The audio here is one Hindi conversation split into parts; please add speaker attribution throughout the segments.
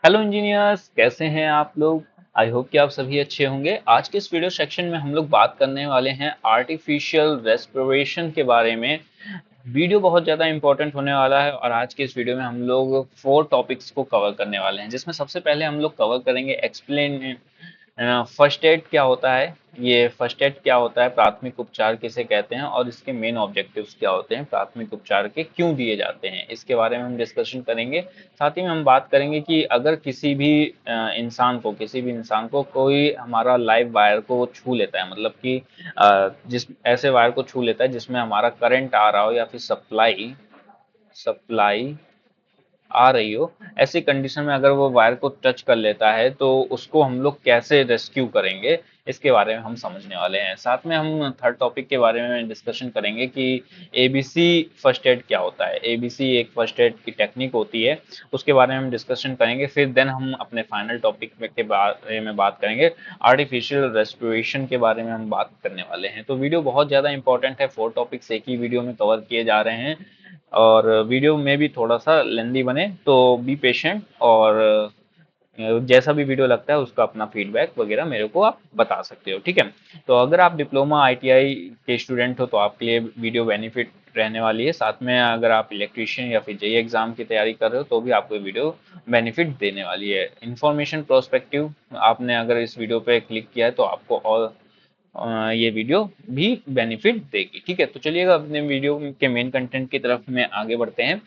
Speaker 1: हेलो इंजीनियर्स, कैसे हैं आप लोग। आई होप कि आप सभी अच्छे होंगे। आज के इस वीडियो सेक्शन में हम लोग बात करने वाले हैं आर्टिफिशियल रेस्पिरेशन के बारे में। वीडियो बहुत ज़्यादा इंपॉर्टेंट होने वाला है और आज के इस वीडियो में हम लोग 4 टॉपिक्स को कवर करने वाले हैं, जिसमें सबसे पहले हम लोग कवर करेंगे एक्सप्लेन फर्स्ट एड क्या होता है। ये फर्स्ट एड क्या होता है, प्राथमिक उपचार किसे कहते हैं और इसके मेन ऑब्जेक्टिव्स क्या होते हैं, प्राथमिक उपचार के क्यों दिए जाते हैं, इसके बारे में हम डिस्कशन करेंगे। साथ ही में हम बात करेंगे कि अगर किसी भी इंसान को कोई हमारा लाइव वायर को छू लेता है, मतलब कि जिस ऐसे वायर को छू लेता है जिसमें हमारा करंट आ रहा हो या फिर सप्लाई सप्लाई आ रही हो, ऐसी कंडीशन में अगर वो वायर को टच कर लेता है तो उसको हम लोग कैसे रेस्क्यू करेंगे, इसके बारे में हम समझने वाले हैं। साथ में हम थर्ड टॉपिक के बारे में डिस्कशन करेंगे कि एबीसी फर्स्ट एड क्या होता है। एबीसी एक फर्स्ट एड की टेक्निक होती है, उसके बारे में हम डिस्कशन करेंगे। फिर देन हम अपने फाइनल टॉपिक के बारे में बात करेंगे, आर्टिफिशियल रेस्पिरेशन के बारे में हम बात करने वाले हैं। तो वीडियो बहुत ज़्यादा इंपॉर्टेंट है, 4 टॉपिक्स एक ही वीडियो में कवर किए जा रहे हैं और वीडियो में भी थोड़ा सा लेंदी बने तो बी पेशेंट। और जैसा भी वीडियो लगता है उसका अपना फीडबैक वगैरह मेरे को आप बता सकते हो, ठीक है। तो अगर आप डिप्लोमा आईटीआई के स्टूडेंट हो तो आपके लिए वीडियो बेनिफिट रहने वाली है। साथ में अगर आप इलेक्ट्रीशियन या फिर जेई एग्जाम की तैयारी कर रहे हो तो भी आपको वीडियो बेनिफिट देने वाली है। इंफॉर्मेशन प्रोस्पेक्टिव, आपने अगर इस वीडियो पे क्लिक किया है तो आपको और ये वीडियो भी बेनिफिट देगी, ठीक है। तो चलिएगा अपने वीडियो के मेन कंटेंट की तरफ में आगे बढ़ते हैं।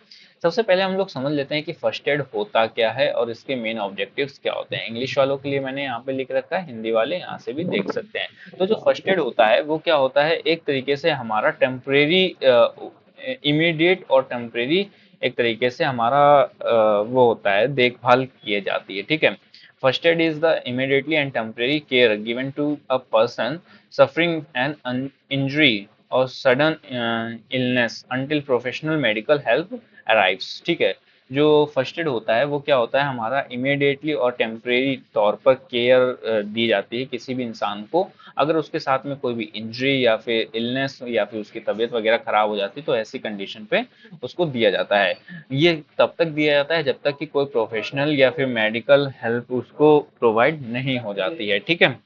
Speaker 1: सबसे पहले हम लोग समझ लेते हैं कि फर्स्ट एड होता क्या है और इसके मेन ऑब्जेक्टिव्स क्या होते हैं। इंग्लिश वालों के लिए मैंने यहाँ पे लिख रखा है, हिंदी वाले यहाँ से भी देख सकते हैं। तो जो फर्स्ट एड होता है वो क्या होता है, एक तरीके से हमारा टेम्परेरी, इमीडिएट और टेम्परेरी, एक तरीके से हमारा वो होता है, देखभाल किए जाती है, ठीक है। First aid is the immediately and temporary care given to a person suffering an injury or sudden illness until professional medical help arrives, ठीक है। जो फर्स्ट एड होता है वो क्या होता है, हमारा इमिडिएटली और टेम्परेरी तौर पर केयर दी जाती है किसी भी इंसान को। अगर उसके साथ में कोई भी इंजरी या फिर इलनेस या फिर उसकी तबीयत वगैरह खराब हो जाती है तो ऐसी कंडीशन पे उसको दिया जाता है। ये तब तक दिया जाता है जब तक कि कोई प्रोफेशनल या फिर मेडिकल हेल्प उसको प्रोवाइड नहीं हो जाती है, ठीक है।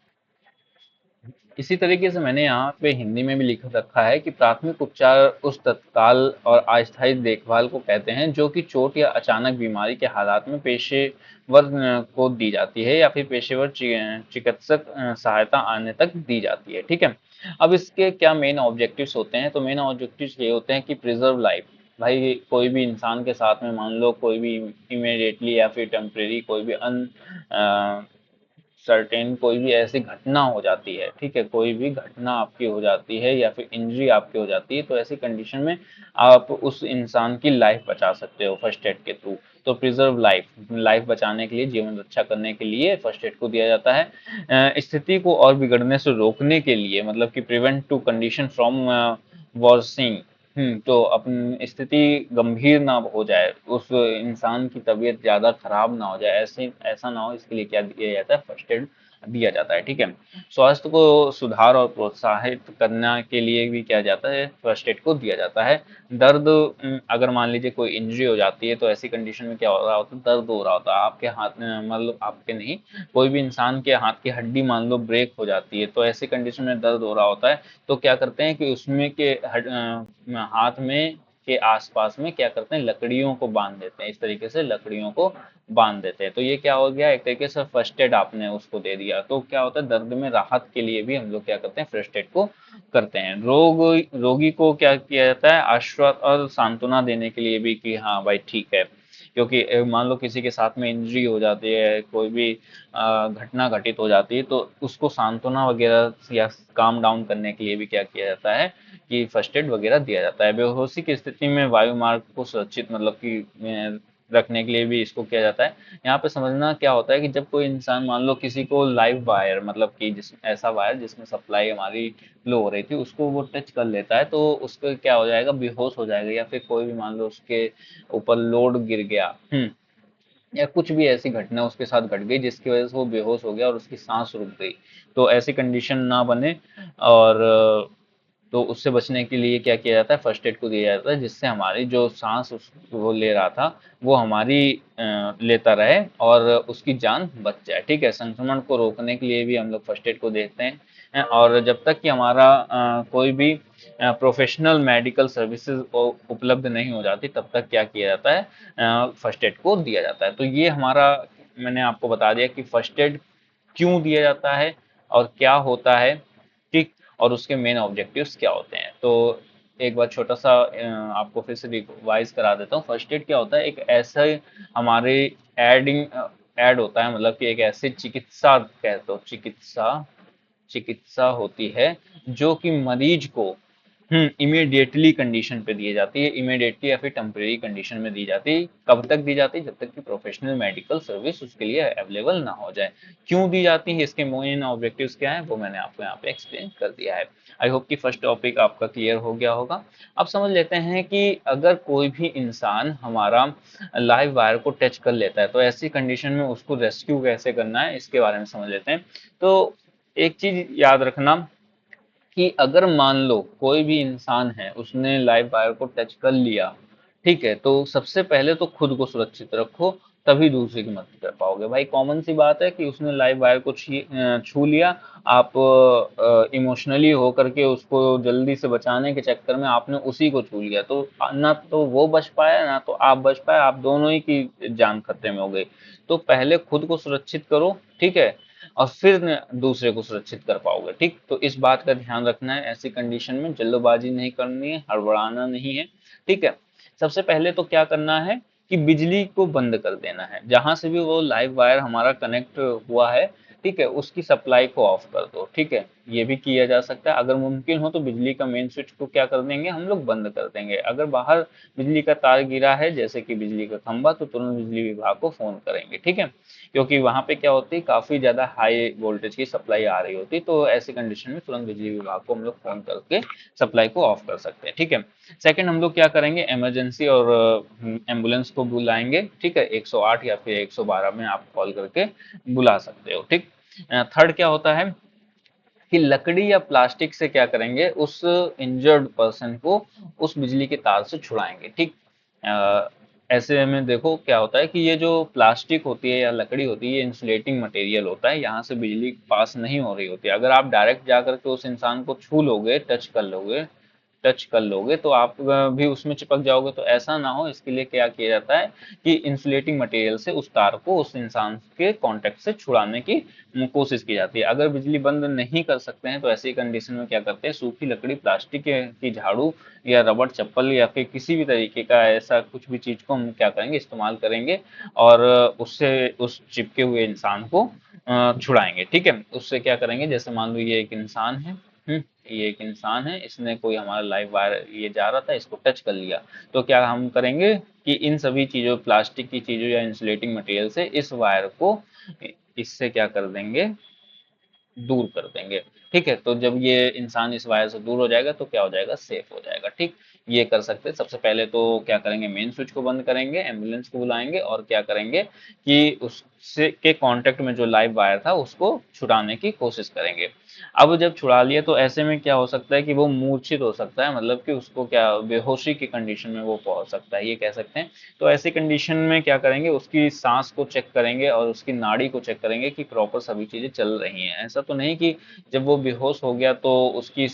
Speaker 1: इसी तरीके से मैंने यहाँ पे हिंदी में भी लिख रखा है कि प्राथमिक उपचार उस तत्काल और अस्थायी देखभाल को कहते हैं जो कि चोट या अचानक बीमारी के हालात में पेशेवर को दी जाती है या फिर पेशेवर चिकित्सक सहायता आने तक दी जाती है, ठीक है। अब इसके क्या मेन ऑब्जेक्टिव्स होते हैं, तो मेन ऑब्जेक्टिव्स ये होते हैं कि प्रिजर्व लाइफ। भाई कोई भी इंसान के साथ में मान लो कोई भी इमीडिएटली या फिर टेम्परेरी कोई भी अन सर्टेन कोई भी ऐसी घटना हो जाती है, ठीक है, कोई भी घटना आपकी हो जाती है या फिर इंजरी आपकी हो जाती है तो ऐसी कंडीशन में आप उस इंसान की लाइफ बचा सकते हो फर्स्ट एड के थ्रू। तो प्रिजर्व लाइफ, लाइफ बचाने के लिए, जीवन रक्षा करने के लिए फर्स्ट एड को दिया जाता है। स्थिति को और बिगड़ने से रोकने के लिए, मतलब कि प्रिवेंट टू कंडीशन फ्रॉम वर्सिंग। तो अपनी स्थिति गंभीर ना हो जाए, उस इंसान की तबीयत ज्यादा खराब ना हो जाए, ऐसे ऐसा ना हो, इसके लिए क्या दिया जाता है, फर्स्ट एड दिया जाता है, ठीक है। स्वास्थ्य को सुधार और प्रोत्साहित करने के लिए भी क्या जाता है, फर्स्ट एड को दिया जाता है। दर्द, अगर मान लीजिए कोई इंजरी हो जाती है तो ऐसी कंडीशन में क्या हो रहा होता है, दर्द हो रहा होता है आपके हाथ में, मतलब आपके नहीं, कोई भी इंसान के हाथ की हड्डी मान लो ब्रेक हो जाती है तो ऐसी कंडीशन में दर्द हो रहा होता है। तो क्या करते हैं कि उसमें के हाथ में के आसपास में क्या करते हैं, लकड़ियों को बांध देते हैं, इस तरीके से लकड़ियों को बांध देते हैं। तो ये क्या हो गया, एक तरीके से फर्स्ट एड आपने उसको दे दिया। तो क्या होता है, दर्द में राहत के लिए भी हम लोग क्या करते हैं, फर्स्ट एड को करते हैं। रोगी को क्या किया जाता है, आश्वासन और सांत्वना देने के लिए भी कि हाँ भाई ठीक है। क्योंकि मान लो किसी के साथ में इंजरी हो जाती है, कोई भी घटना घटित हो जाती है तो उसको सांत्वना वगैरह या काम डाउन करने के लिए भी क्या किया जाता है कि फर्स्ट एड वगैरह दिया जाता है। बेहोशी की स्थिति में वायु मार्ग को सुरक्षित, मतलब कि रखने के लिए भी इसको किया जाता है। यहाँ पे समझना क्या होता है कि जब कोई इंसान, मान लो किसी को लाइव वायर, मतलब कि जिस ऐसा वायर जिसमें सप्लाई हमारी लो हो रही थी, उसको वो टच कर लेता है तो उसको क्या हो जाएगा, बेहोश हो जाएगा, या फिर कोई भी मान लो उसके ऊपर लोड गिर गया, या कुछ भी ऐसी घटना उसके साथ घट गई जिसकी वजह से वो बेहोश हो गया और उसकी सांस रुक गई। तो ऐसी कंडीशन ना बने और तो उससे बचने के लिए क्या किया जाता है, फर्स्ट एड को दिया जाता है, जिससे हमारी जो सांस वो ले रहा था वो हमारी लेता रहे और उसकी जान बच जाए। ठीक है, संक्रमण को रोकने के लिए भी हम लोग फर्स्ट एड को देखते हैं। और जब तक कि हमारा कोई भी प्रोफेशनल मेडिकल सर्विसेज उपलब्ध नहीं हो जाती, तब तक क्या किया जाता है, फर्स्ट एड को दिया जाता है। तो ये हमारा, मैंने आपको बता दिया कि फर्स्ट एड क्यों दिया जाता है और क्या होता है, ठीक, और उसके मेन ऑब्जेक्टिव्स क्या होते हैं। तो एक बार छोटा सा आपको फिर से रिवाइज करा देता हूँ। फर्स्ट एड क्या होता है, एक ऐसा हमारे एडिंग ऐड होता है, मतलब कि एक ऐसी चिकित्सा कहते हो, चिकित्सा चिकित्सा होती है जो कि मरीज को इमीडिएटली कंडीशन पे दी जाती है, इमीडिएटली या फिर टेम्परेरी कंडीशन में दी जाती है। कब तक दी जाती है, जब तक कि प्रोफेशनल मेडिकल सर्विस उसके लिए अवेलेबल ना हो जाए। क्यों दी जाती है, इसके मेन ऑब्जेक्टिव्स क्या है, वो मैंने आपको यहाँ पे एक्सप्लेन कर दिया है। आई होप कि फर्स्ट टॉपिक आपका क्लियर हो गया होगा। अब समझ लेते हैं कि अगर कोई भी इंसान हमारा लाइव वायर को टच कर लेता है, तो ऐसी कंडीशन में उसको रेस्क्यू कैसे करना है, इसके बारे में समझ लेते हैं। तो एक चीज याद रखना कि अगर मान लो कोई भी इंसान है, उसने लाइव वायर को टच कर लिया, ठीक है, तो सबसे पहले तो खुद को सुरक्षित रखो, तभी दूसरे की मदद कर पाओगे। भाई कॉमन सी बात है कि उसने लाइव वायर को छू लिया, आप इमोशनली हो करके उसको जल्दी से बचाने के चक्कर में आपने उसी को छू लिया, तो ना तो वो बच पाया ना तो आप बच पाए, आप दोनों ही की जान खतरे में हो गई। तो पहले खुद को सुरक्षित करो, ठीक है, और फिर दूसरे को सुरक्षित कर पाओगे। ठीक, तो इस बात का ध्यान रखना है, ऐसी कंडीशन में जल्दबाजी नहीं करनी है, हड़बड़ाना नहीं है। ठीक है, सबसे पहले तो क्या करना है कि बिजली को बंद कर देना है, जहां से भी वो लाइव वायर हमारा कनेक्ट हुआ है, ठीक है, उसकी सप्लाई को ऑफ कर दो। ठीक है, ये भी किया जा सकता है। अगर मुमकिन हो तो बिजली का मेन स्विच को क्या कर देंगे, हम लोग बंद कर देंगे। अगर बाहर बिजली का तार गिरा है, जैसे कि बिजली का खंभा, तो तुरंत बिजली विभाग को फोन करेंगे। ठीक है, क्योंकि वहां पे क्या होती है, काफी ज्यादा हाई वोल्टेज की सप्लाई आ रही होती है, तो ऐसी कंडीशन में तुरंत बिजली विभाग को हम लोग फोन करके सप्लाई को ऑफ कर सकते हैं। ठीक है, सेकंड हम लोग क्या करेंगे, इमरजेंसी और एम्बुलेंस को बुलाएंगे। ठीक है, 108 या फिर 112 में आप कॉल करके बुला सकते हो। ठीक, थर्ड क्या होता है कि लकड़ी या प्लास्टिक से क्या करेंगे, उस इंजर्ड पर्सन को उस बिजली के तार से छुड़ाएंगे। ठीक, अ, ऐसे में देखो क्या होता है कि ये जो प्लास्टिक होती है या लकड़ी होती है, ये इंसुलेटिंग मटेरियल होता है, यहाँ से बिजली पास नहीं हो रही होती है। अगर आप डायरेक्ट जा करके उस इंसान को छू लोगे, टच कर लोगे, तो आप भी उसमें चिपक जाओगे। तो ऐसा ना हो, इसके लिए क्या किया जाता है कि इंसुलेटिंग मटेरियल से उस तार को उस इंसान के कांटेक्ट से छुड़ाने की कोशिश की जाती है। अगर बिजली बंद नहीं कर सकते हैं, तो ऐसी कंडीशन में क्या करते हैं, सूखी लकड़ी, प्लास्टिक की झाड़ू या रबड़ चप्पल या फिर किसी भी तरीके का ऐसा कुछ भी चीज को हम क्या करेंगे, इस्तेमाल करेंगे और उससे उस चिपके हुए इंसान को छुड़ाएंगे। ठीक है, उससे क्या करेंगे, जैसे मान लो ये एक इंसान है, ये एक इंसान है, इसने कोई हमारा लाइव वायर ये जा रहा था, इसको टच कर लिया, तो क्या हम करेंगे कि इन सभी चीजों, प्लास्टिक की चीजों या इंसुलेटिंग मटेरियल से इस वायर को इससे क्या कर देंगे, दूर कर देंगे। ठीक है, तो जब ये इंसान इस वायर से दूर हो जाएगा तो क्या हो जाएगा, सेफ हो जाएगा। ठीक, ये कर सकते हैं। सबसे पहले तो क्या करेंगे, मेन स्विच को बंद करेंगे, एम्बुलेंस को बुलाएंगे और क्या करेंगे कि उससे के कांटेक्ट में जो लाइव वायर था उसको छुड़ाने की कोशिश करेंगे। अब जब छुड़ा लिए, तो ऐसे में क्या हो सकता है कि वो मूर्छित हो सकता है, मतलब कि उसको क्या बेहोशी की कंडीशन में वो पहुंच सकता है, ये कह सकते हैं। तो ऐसी कंडीशन में क्या करेंगे, उसकी सांस को चेक करेंगे और उसकी नाड़ी को चेक करेंगे कि प्रॉपर सभी चीजें चल रही हैं। ऐसा तो नहीं कि जब वो बेहोश हो गया तो उसकी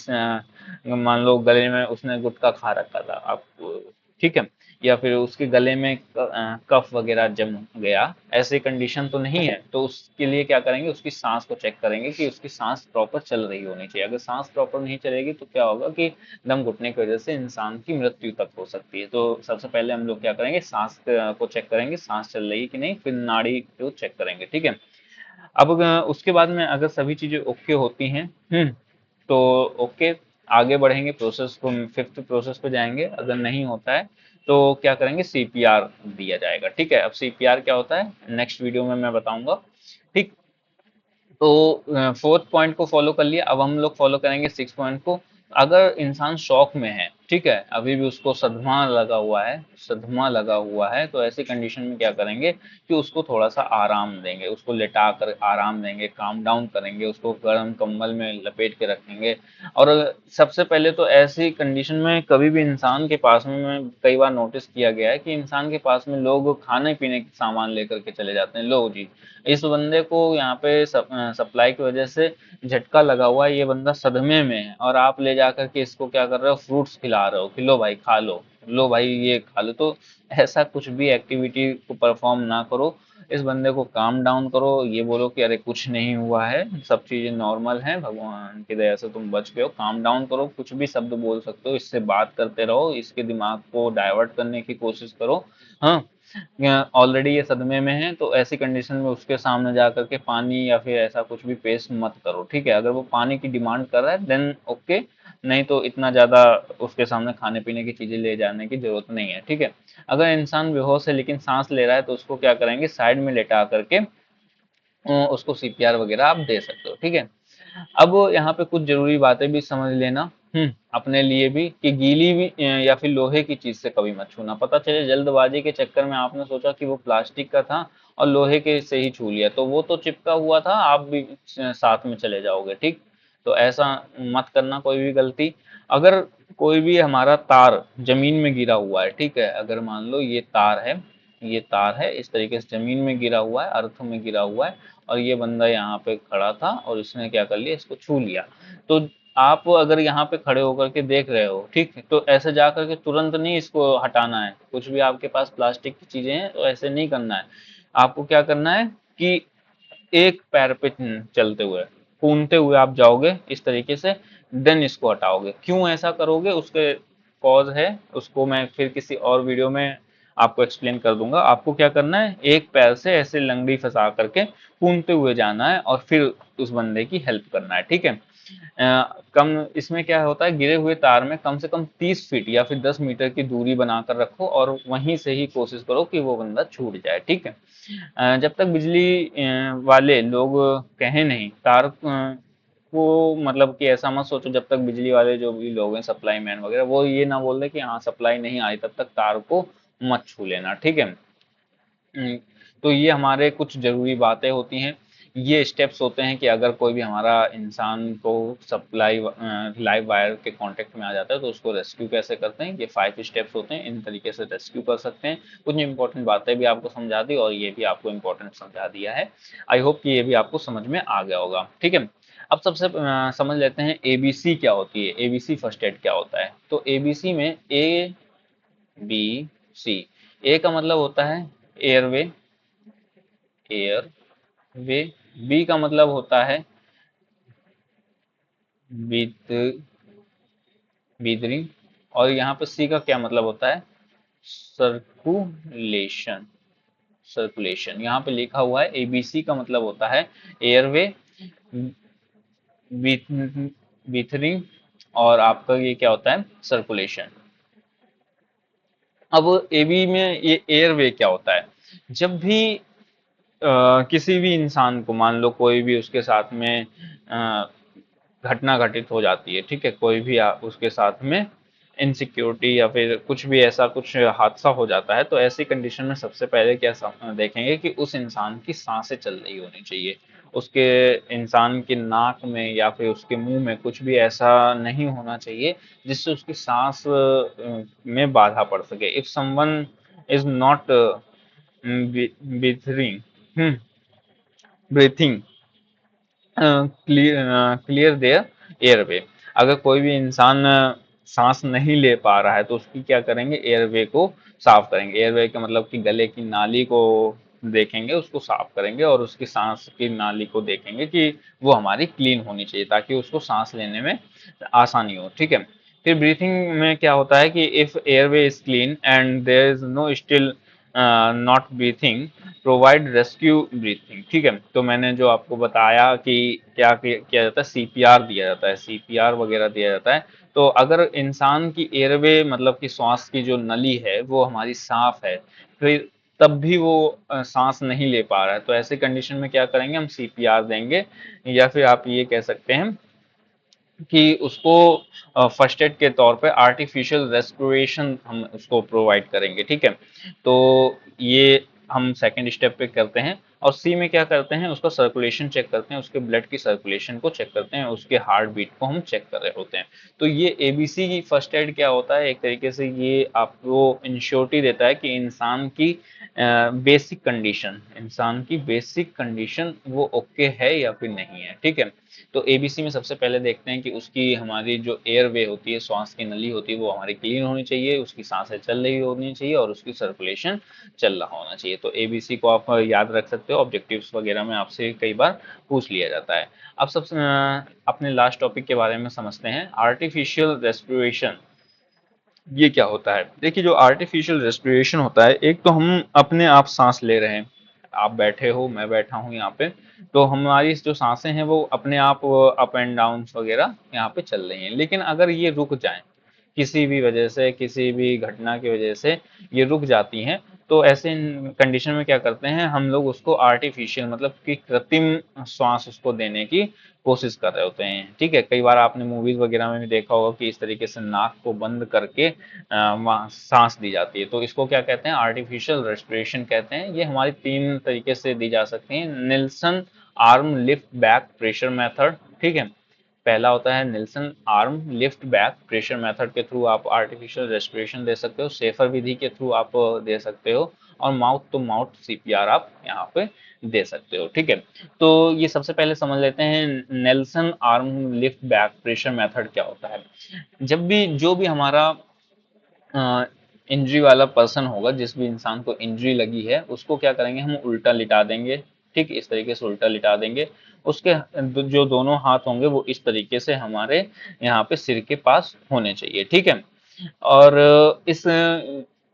Speaker 1: मान लो गले में उसने गुटखा खा रखा था आप, ठीक है, या फिर उसके गले में कफ वगैरह जम गया, ऐसी कंडीशन तो नहीं है। तो उसके लिए क्या करेंगे, उसकी सांस को चेक करेंगे कि उसकी सांस प्रॉपर चल रही होनी चाहिए। अगर सांस प्रॉपर नहीं चलेगी तो क्या होगा कि दम घुटने की वजह से इंसान की मृत्यु तक हो सकती है। तो सबसे पहले हम लोग क्या करेंगे, सांस को चेक करेंगे, सांस चल रही है कि नहीं, फिर नाड़ी को चेक करेंगे। ठीक है, अब उसके बाद में अगर सभी चीजें ओके होती हैं, तो ओके, आगे बढ़ेंगे, प्रोसेस को फिफ्थ प्रोसेस पे जाएंगे। अगर नहीं होता है तो क्या करेंगे, सीपीआर दिया जाएगा। ठीक है, अब सीपीआर क्या होता है नेक्स्ट वीडियो में मैं बताऊंगा। ठीक, तो फोर्थ पॉइंट को फॉलो कर लिया, अब हम लोग फॉलो करेंगे सिक्स पॉइंट को। अगर इंसान शॉक में है, ठीक है, अभी भी उसको सदमा लगा हुआ है, सदमा लगा हुआ है। तो ऐसी कंडीशन में क्या करेंगे कि उसको थोड़ा सा आराम देंगे, उसको लेटा कर आराम देंगे, काम डाउन करेंगे, उसको गर्म कंबल में लपेट के रखेंगे। और सबसे पहले तो ऐसी कंडीशन में कभी भी इंसान के पास में, मैं कई बार नोटिस किया गया है कि इंसान के पास में लोग खाने पीने के सामान लेकर के चले जाते हैं। लो जी, इस बंदे को यहाँ पे सप्लाई की वजह से झटका लगा हुआ है, ये बंदा सदमे में है, और आप ले जाकर के इसको क्या कर रहे हो, फ्रूट्स खिला रहे हो कि लो भाई खा लो, लो भाई ये खा लो। तो ऐसा कुछ भी एक्टिविटी को परफॉर्म ना करो। इस बंदे को काम डाउन करो, ये बोलो कि अरे कुछ नहीं हुआ है, सब चीजें नॉर्मल हैं, भगवान की दया से तुम बच गए हो। काम डाउन करो, कुछ भी शब्द बोल सकते हो, इससे बात करते रहो, इसके दिमाग को डाइवर्ट करने की कोशिश करो। हाँ, ऑलरेडी ये सदमे में है, तो ऐसी कंडीशन में उसके सामने जा करके पानी या फिर ऐसा कुछ भी पेश मत करो। ठीक है, अगर वो पानी की डिमांड कर रहा है देन ओके, नहीं तो इतना ज्यादा उसके सामने खाने पीने की चीजें ले जाने की जरूरत नहीं है। ठीक है, अगर इंसान बेहोश है लेकिन सांस ले रहा है तो उसको क्या करेंगे, साइड में लेटा करके उसको सीपीआर वगैरह आप दे सकते हो। ठीक है, अब यहाँ पे कुछ जरूरी बातें भी समझ लेना, अपने लिए भी, कि गीली भी या फिर लोहे की चीज से कभी मत छूना। पता चले जल्दबाजी के चक्कर में आपने सोचा कि वो प्लास्टिक का था और लोहे के से ही छू लिया, तो वो तो चिपका हुआ था, आप भी साथ में चले जाओगे। ठीक, तो ऐसा मत करना कोई भी गलती। अगर कोई भी हमारा तार जमीन में गिरा हुआ है, ठीक है, अगर मान लो ये तार है, ये तार है इस तरीके से जमीन में गिरा हुआ है, अर्थ में गिरा हुआ है, और ये बंदा यहाँ पे खड़ा था और इसने क्या कर लिया, इसको छू लिया। तो आप अगर यहाँ पे खड़े होकर के देख रहे हो, ठीक है, तो ऐसे जा करके तुरंत नहीं इसको हटाना है। कुछ भी आपके पास प्लास्टिक की चीजें हैं तो ऐसे नहीं करना है। आपको क्या करना है कि एक पैर पे चलते हुए, कूदते हुए आप जाओगे इस तरीके से, देन इसको हटाओगे। क्यों ऐसा करोगे, उसके कॉज है, उसको मैं फिर किसी और वीडियो में आपको एक्सप्लेन कर दूंगा। आपको क्या करना है, एक पैर से ऐसे लंगड़ी फंसा करके कूदते हुए जाना है और फिर उस बंदे की हेल्प करना है। ठीक है, कम इसमें क्या होता है, गिरे हुए तार में कम से कम 30 फीट या फिर 10 मीटर की दूरी बनाकर रखो और वहीं से ही कोशिश करो कि वो बंदा छूट जाए। ठीक है, जब तक बिजली वाले लोग कहें नहीं तार को, मतलब कि ऐसा मत सोचो जब तक बिजली वाले जो भी लोग हैं, सप्लाई मैन वगैरह, वो ये ना बोल दे कि हाँ सप्लाई नहीं आई, तब तक तार को मत छू लेना। ठीक है, हम्म, तो ये हमारे कुछ जरूरी बातें होती हैं। ये स्टेप्स होते हैं कि अगर कोई भी हमारा इंसान को सप्लाई लाइव वायर के कांटेक्ट में आ जाता है तो उसको रेस्क्यू कैसे करते हैं। ये 5 स्टेप्स होते हैं, इन तरीके से रेस्क्यू कर सकते हैं। कुछ इंपॉर्टेंट बातें भी आपको समझा दी और ये भी आपको इंपॉर्टेंट समझा दिया है। आई होप कि ये भी आपको समझ में आ गया होगा। ठीक है, अब सबसे समझ लेते हैं एबीसी क्या होती है, एबीसी फर्स्ट एड क्या होता है। तो एबीसी में ए बी सी, ए का मतलब होता है एयरवे, एयर वे, बी का मतलब होता है बीत बीदरिंग, और यहाँ पे सी का क्या मतलब होता है, सर्कुलेशन, सर्कुलेशन। यहाँ पे लिखा हुआ है एबीसी का मतलब होता है एयरवे, बीथरिंग, और आपका ये क्या होता है, सर्कुलेशन। अब एबी में ये एयरवे क्या होता है, जब भी किसी भी इंसान को, मान लो कोई भी उसके साथ में घटना घटित हो जाती है, ठीक है, कोई भी उसके साथ में इनसिक्योरिटी या फिर कुछ भी ऐसा कुछ हादसा हो जाता है, तो ऐसी कंडीशन में सबसे पहले क्या देखेंगे कि उस इंसान की सांसें चल रही होनी चाहिए। उसके इंसान के नाक में या फिर उसके मुंह में कुछ भी ऐसा नहीं होना चाहिए जिससे उसकी सांस में बाधा पड़ सके। If someone is not breathing, breathing clear there airway, अगर कोई भी इंसान सांस नहीं ले पा रहा है तो उसकी क्या करेंगे, एयरवे को साफ करेंगे। एयरवे का मतलब कि गले की नाली को देखेंगे, उसको साफ करेंगे और उसकी सांस की नाली को देखेंगे कि वो हमारी क्लीन होनी चाहिए ताकि उसको सांस लेने में आसानी हो। ठीक है, फिर ब्रीथिंग में क्या होता है कि if airway is clean and there is no still not breathing, provide rescue breathing. ठीक है, तो मैंने जो आपको बताया कि क्या किया जाता है, सीपीआर दिया जाता है, सीपीआर वगैरह दिया जाता है। तो अगर इंसान की एयरवे मतलब कि श्वास की जो नली है वो हमारी साफ है, फिर तब भी वो सांस नहीं ले पा रहा है, तो ऐसे कंडीशन में क्या करेंगे, हम सीपीआर देंगे, या फिर आप ये कह सकते हैं कि उसको फर्स्ट एड के तौर पे आर्टिफिशियल रेस्पिरेशन हम उसको प्रोवाइड करेंगे, ठीक है। तो ये हम सेकंड स्टेप पे करते हैं। और सी में क्या करते हैं, उसका सर्कुलेशन चेक करते हैं, उसके ब्लड की सर्कुलेशन को चेक करते हैं, उसके हार्ट बीट को हम चेक कर रहे होते हैं। तो ये एबीसी की फर्स्ट एड क्या होता है, एक तरीके से ये आपको इंश्योरिटी देता है कि इंसान की बेसिक कंडीशन वो ओके है या फिर नहीं है, ठीक है। तो एबीसी में सबसे पहले देखते हैं कि उसकी हमारी जो एयर वे होती है, श्वास की नली होती है, वो हमारी क्लीन होनी चाहिए, उसकी सांसें चल रही होनी चाहिए और उसकी सर्कुलेशन चल रहा होना चाहिए। तो एबीसी को आप याद रख सकते हो, ऑब्जेक्टिव्स वगैरह में आपसे कई बार पूछ लिया जाता है। अब सबसे अपने लास्ट टॉपिक के बारे में समझते हैं, आर्टिफिशियल रेस्पिरेशन। ये क्या होता है? देखिए, जो आर्टिफिशियल रेस्पिरेशन होता है, एक तो हम अपने आप सांस ले रहे हैं, आप बैठे हो, मैं बैठा हूँ यहाँ पे, तो हमारी जो सांसें हैं वो अपने आप अप एंड डाउन वगैरह यहाँ पे चल रही हैं। लेकिन अगर ये रुक जाएं, किसी भी वजह से, किसी भी घटना की वजह से ये रुक जाती हैं, तो ऐसे कंडीशन में क्या करते हैं हम लोग, उसको आर्टिफिशियल मतलब कि कृत्रिम श्वास उसको देने की कोशिश कर रहे होते हैं, ठीक है। कई बार आपने मूवीज वगैरह में भी देखा होगा कि इस तरीके से नाक को बंद करके वहाँ सांस दी जाती है। तो इसको क्या कहते हैं, आर्टिफिशियल रेस्पिरेशन कहते हैं। ये हमारी तीन तरीके से दी जा सकती है, Nielsen arm lift back pressure method, ठीक है। पहला होता है Nielsen arm lift back pressure method के थ्रू आप आर्टिफिशियल रेस्पिरेशन दे सकते हो, सेफर विधि के थ्रू आप दे सकते हो, और माउथ टू माउथ सीपीआर आप यहाँ पे दे सकते हो, ठीक है। तो ये सबसे पहले समझ लेते हैं Nelson arm lift back pressure method क्या होता है। जब भी जो भी हमारा इंजरी वाला पर्सन होगा, जिस भी इंसान को इंजरी लगी है, उसको क्या करेंगे, हम उल्टा लिटा देंगे, ठीक, इस तरीके से उल्टा लिटा देंगे। उसके जो दोनों हाथ होंगे वो इस तरीके से हमारे यहाँ पे सिर के पास होने चाहिए, ठीक है। और इस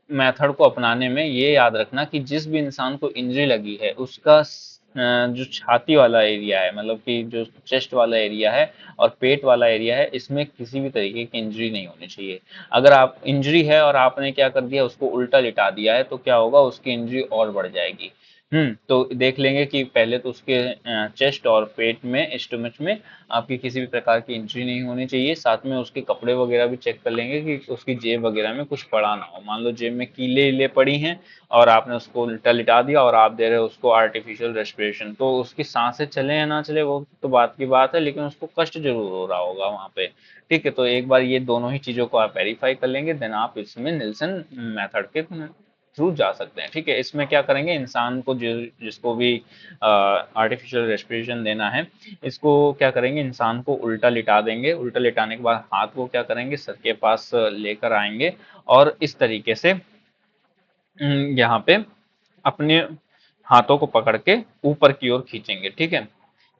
Speaker 1: मेथड को अपनाने में ये याद रखना कि जिस भी इंसान को इंजरी लगी है, उसका जो छाती वाला एरिया है, मतलब कि जो चेस्ट वाला एरिया है और पेट वाला एरिया है, इसमें किसी भी तरीके की इंजरी नहीं होनी चाहिए। अगर आप इंजरी है और आपने क्या कर दिया, उसको उल्टा लिटा दिया है, तो क्या होगा, उसकी इंजरी और बढ़ जाएगी। तो देख लेंगे कि पहले तो उसके चेस्ट और पेट में, स्टोमच में आपकी किसी भी प्रकार की इंजरी नहीं होनी चाहिए। साथ में उसके कपड़े वगैरह भी चेक कर लेंगे कि उसकी जेब वगैरह में कुछ पड़ा ना हो। मान लो जेब में कीले वीले पड़ी हैं और आपने उसको उल्टा लिटा दिया और आप दे रहे हो उसको आर्टिफिशियल रेस्पिरेशन, तो उसकी सांसें चले या ना चले वो तो बात की बात है, लेकिन उसको कष्ट जरूर हो रहा होगा वहां पे, ठीक है। तो एक बार ये दोनों ही चीजों को आप वेरीफाई कर लेंगे, देन आप इसमें निल्सन मेथड के थ्रू जा सकते हैं, ठीक है। इसमें क्या करेंगे, इंसान को जिसको भी आर्टिफिशियल रेस्पिरेशन देना है, इसको क्या करेंगे, इंसान को उल्टा लिटा देंगे। उल्टा लिटाने के बाद हाथ को क्या करेंगे, सर के पास लेकर आएंगे और इस तरीके से यहाँ पे अपने हाथों को पकड़ के ऊपर की ओर खींचेंगे, ठीक है।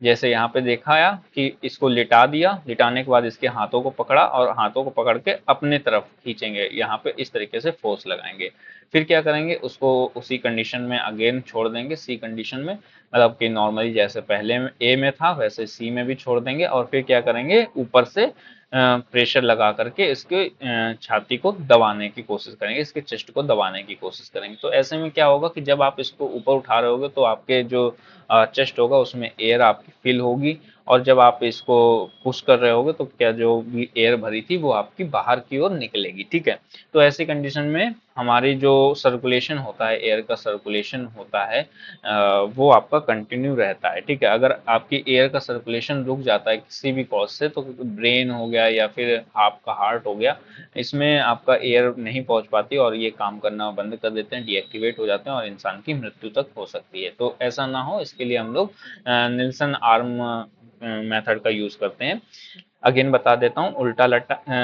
Speaker 1: जैसे यहाँ पे दिखाया कि इसको लिटा दिया, लिटाने के बाद इसके हाथों को पकड़ा और हाथों को पकड़ के अपने तरफ खींचेंगे, यहाँ पे इस तरीके से फोर्स लगाएंगे। फिर क्या करेंगे, उसको उसी कंडीशन में अगेन छोड़ देंगे, सी कंडीशन में, मतलब कि नॉर्मली जैसे पहले ए में था वैसे सी में भी छोड़ देंगे। और फिर क्या करेंगे, ऊपर से प्रेशर लगा करके इसके छाती को दबाने की कोशिश करेंगे, इसके चेस्ट को दबाने की कोशिश करेंगे। तो ऐसे में क्या होगा कि जब आप इसको ऊपर उठा रहे होगे तो आपके जो चेस्ट होगा उसमें एयर आपकी फिल होगी, और जब आप इसको पुश कर रहे होगे तो क्या जो भी एयर भरी थी वो आपकी बाहर की ओर निकलेगी, ठीक है। तो ऐसी कंडीशन में हमारी जो सर्कुलेशन होता है, एयर का सर्कुलेशन होता है, वो आपका कंटिन्यू रहता है, ठीक है। अगर आपकी एयर का सर्कुलेशन रुक जाता है किसी भी कॉज से, तो ब्रेन हो गया या फिर आपका हार्ट हो गया, इसमें आपका एयर नहीं पहुंच पाती और ये काम करना बंद कर देते हैं, डीएक्टिवेट हो जाते हैं और इंसान की मृत्यु तक हो सकती है। तो ऐसा ना हो, इसके लिए हम लोग निल्सन आर्म मेथड का यूज करते हैं। अगेन बता देता हूँ,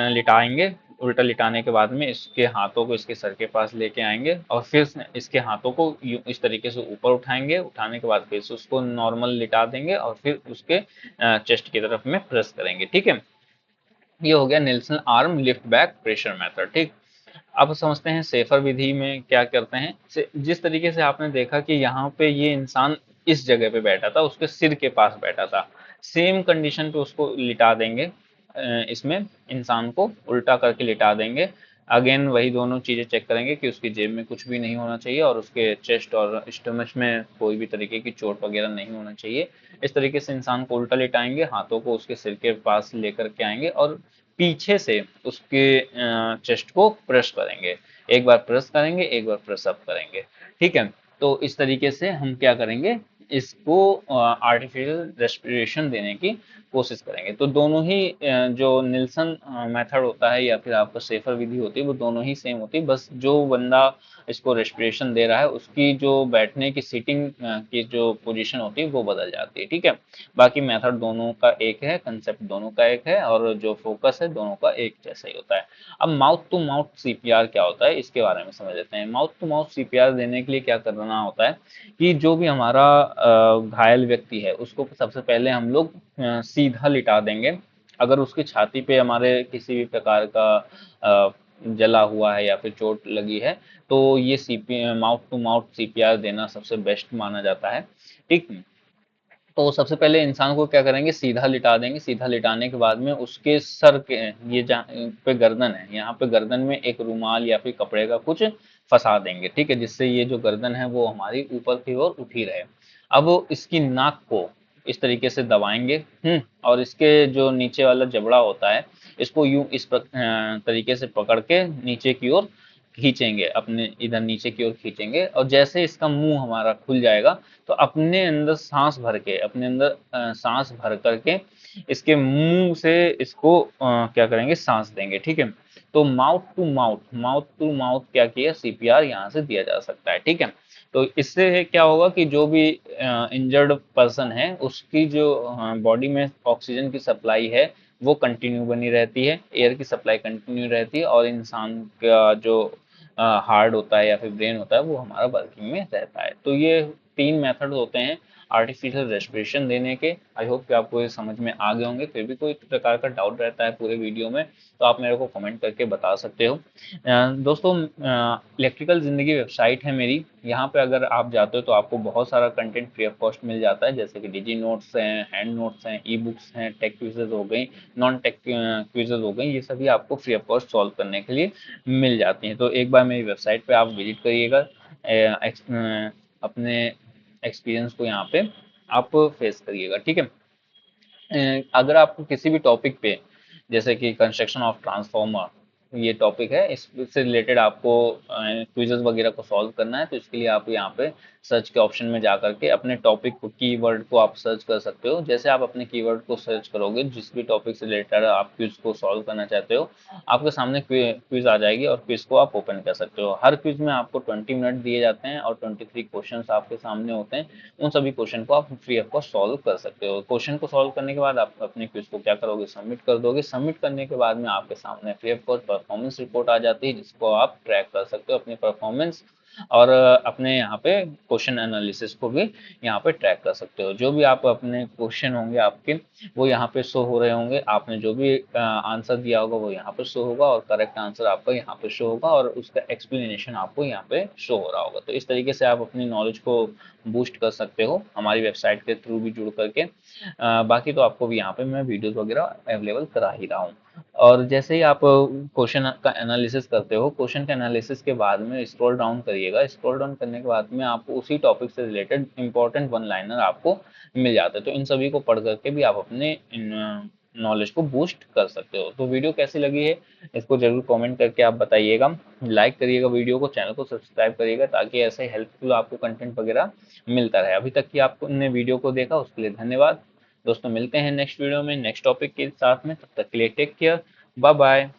Speaker 1: लिटाएंगे, उल्टा लिटाने के बाद में इसके हाथों को इसके सर के पास लेके आएंगे और फिर इसके हाथों को इस तरीके से ऊपर उठाएंगे, उठाने के बाद फिर से उसको नॉर्मल लिटा देंगे और फिर उसके चेस्ट की तरफ में प्रेस करेंगे, ठीक है। ये हो गया Nielsen arm lift back pressure method, ठीक। अब समझते हैं सेफर विधि में क्या करते हैं। जिस तरीके से आपने देखा कि यहाँ पे ये इंसान इस जगह पे बैठा था, उसके सिर के पास बैठा था, सेम कंडीशन पे उसको लिटा देंगे। इसमें इंसान को उल्टा करके लिटा देंगे। अगेन वही दोनों चीज़ें चेक करेंगे कि उसकी जेब में कुछ भी नहीं होना चाहिए और उसके चेस्ट और स्टमच में कोई भी तरीके की चोट वगैरह नहीं होना चाहिए। इस तरीके से इंसान को उल्टा लेटाएंगे, हाथों को उसके सिर के पास लेकर के आएंगे और पीछे से उसके चेस्ट को प्रेस करेंगे। एक बार प्रेस करेंगे, एक बार प्रेस अप करेंगे। ठीक है, तो इस तरीके से हम क्या करेंगे, इसको आर्टिफिशियल रेस्पिरेशन देने की कोशिश करेंगे। तो दोनों ही जो निल्सन मेथड होता है या फिर आपका सेफर विधि होती है, वो दोनों ही सेम होती है। बस जो बंदा इसको रेस्पिरेशन दे रहा है उसकी जो बैठने की सीटिंग की जो पोजीशन होती है वो बदल जाती है। ठीक है, बाकी मेथड दोनों का एक है, कंसेप्ट दोनों का एक है और जो फोकस है दोनों का एक जैसा ही होता है। अब माउथ टू माउथ सीपीआर क्या होता है इसके बारे में समझ लेते हैं। माउथ टू माउथ सीपीआर देने के लिए क्या करना होता है कि जो भी हमारा घायल व्यक्ति है उसको सबसे पहले हम लोग सीधा लिटा देंगे। अगर उसकी छाती पे हमारे किसी भी प्रकार का जला हुआ है या फिर चोट लगी है तो ये CP mouth to mouth CPR देना सबसे बेस्ट माना जाता है। ठीक, तो सबसे पहले इंसान को क्या करेंगे, सीधा लिटा देंगे। सीधा लिटाने के बाद में उसके सर के ये जहाँ पे गर्दन है, यहाँ पे गर्दन में एक रुमाल या फिर कपड़े का कुछ फंसा देंगे। ठीक है, जिससे ये जो गर्दन है वो हमारी ऊपर की ओर उठी रहे। अब इसकी नाक को इस तरीके से दबाएंगे। और इसके जो नीचे वाला जबड़ा होता है इसको यूं तरीके से पकड़ के नीचे की ओर खींचेंगे, अपने इधर नीचे की ओर खींचेंगे और जैसे इसका मुंह हमारा खुल जाएगा तो अपने अंदर सांस भर के, अपने अंदर सांस भर करके इसके मुंह से इसको क्या करेंगे, सांस देंगे। ठीक है, तो माउथ टू माउथ क्या किया, सीपीआर यहाँ से दिया जा सकता है। ठीक है, तो इससे क्या होगा कि जो भी इंजर्ड पर्सन है उसकी जो बॉडी में ऑक्सीजन की सप्लाई है वो कंटिन्यू बनी रहती है, एयर की सप्लाई कंटिन्यू रहती है और इंसान का जो हार्ट होता है या फिर ब्रेन होता है वो हमारा वर्किंग में रहता है। तो ये 3 मेथड होते हैं आर्टिफिशियल रेस्पिरेशन देने के। आई होप कि आपको ये समझ में आ गए होंगे। फिर भी कोई प्रकार का डाउट रहता है पूरे वीडियो में तो आप मेरे को कमेंट करके बता सकते हो। दोस्तों, इलेक्ट्रिकल जिंदगी वेबसाइट है मेरी, यहाँ पे अगर आप जाते हो तो आपको बहुत सारा कंटेंट फ्री ऑफ कॉस्ट मिल जाता है, जैसे कि डिजी नोट्स हैं, हैंड नोट्स हैं, ई बुक्स हैं, टेक क्विजेज हो गई, नॉन टेक क्विजेज हो गई, ये सभी आपको फ्री ऑफ कॉस्ट सॉल्व करने के लिए मिल जाती हैं। तो एक बार मेरी वेबसाइट पे आप विजिट करिएगा, अपने एक्सपीरियंस को यहाँ पे आप फेस करिएगा। ठीक है, अगर आपको किसी भी टॉपिक पे, जैसे कि कंस्ट्रक्शन ऑफ ट्रांसफॉर्मर ये टॉपिक है, इससे रिलेटेड आपको क्विजेज वगैरह को सॉल्व करना है तो इसके लिए आप यहाँ पे सर्च के ऑप्शन में जा करके अपने टॉपिक को, कीवर्ड को आप सर्च कर सकते हो। जैसे आप अपने कीवर्ड को सर्च करोगे, जिस भी टॉपिक से रिलेटेड आप क्विज को सॉल्व करना चाहते हो, आपके सामने क्विज आ जाएगी और क्विज को आप ओपन कर सकते हो। हर क्विज में आपको 20 मिनट दिए जाते हैं और 23 क्वेश्चन आपके सामने होते हैं। उन सभी क्वेश्चन को आप फ्री ऑफ कॉस्ट सॉल्व कर सकते हो। क्वेश्चन को सॉल्व करने के बाद आप अपने क्विज को क्या करोगे, सबमिट कर दोगे। सबमिट करने के बाद में आपके सामने free of cost performance report आ जाती है, जिसको आप ट्रैक कर सकते हो अपनी परफॉर्मेंस और अपने यहाँ पे क्वेश्चन एनालिसिस को भी यहाँ पे ट्रैक कर सकते हो। जो भी आप अपने क्वेश्चन होंगे आपके वो यहाँ पे शो हो रहे होंगे, आपने जो भी आंसर दिया होगा वो यहाँ पे शो होगा और करेक्ट आंसर आपका यहाँ पे शो होगा और उसका एक्सप्लेनेशन आपको यहाँ पे शो हो रहा होगा। तो इस तरीके से आप अपनी नॉलेज को बूस्ट कर सकते हो हमारी वेबसाइट के थ्रू भी जुड़ करके। बाकी तो आपको भी यहाँ पे मैं वीडियोस वगैरह अवेलेबल करा ही रहा हूँ। और जैसे ही आप क्वेश्चन का एनालिसिस करते हो, क्वेश्चन के एनालिसिस के बाद में स्क्रॉल डाउन करिएगा। स्क्रॉल डाउन करने के बाद में आपको उसी टॉपिक से रिलेटेड इंपॉर्टेंट वन लाइनर आपको मिल जाते हैं। तो इन सभी को पढ़ करके भी आप अपने नॉलेज को बूस्ट कर सकते हो। तो वीडियो कैसी लगी है इसको जरूर कमेंट करके आप बताइएगा। लाइक करिएगा वीडियो को, चैनल को सब्सक्राइब करिएगा ताकि ऐसे हेल्पफुल आपको कंटेंट वगैरह मिलता रहे। अभी तक की आपने वीडियो को देखा उसके लिए धन्यवाद। दोस्तों, मिलते हैं नेक्स्ट वीडियो में नेक्स्ट टॉपिक के साथ में, तब तक के लिए टेक केयर, बाय बाय।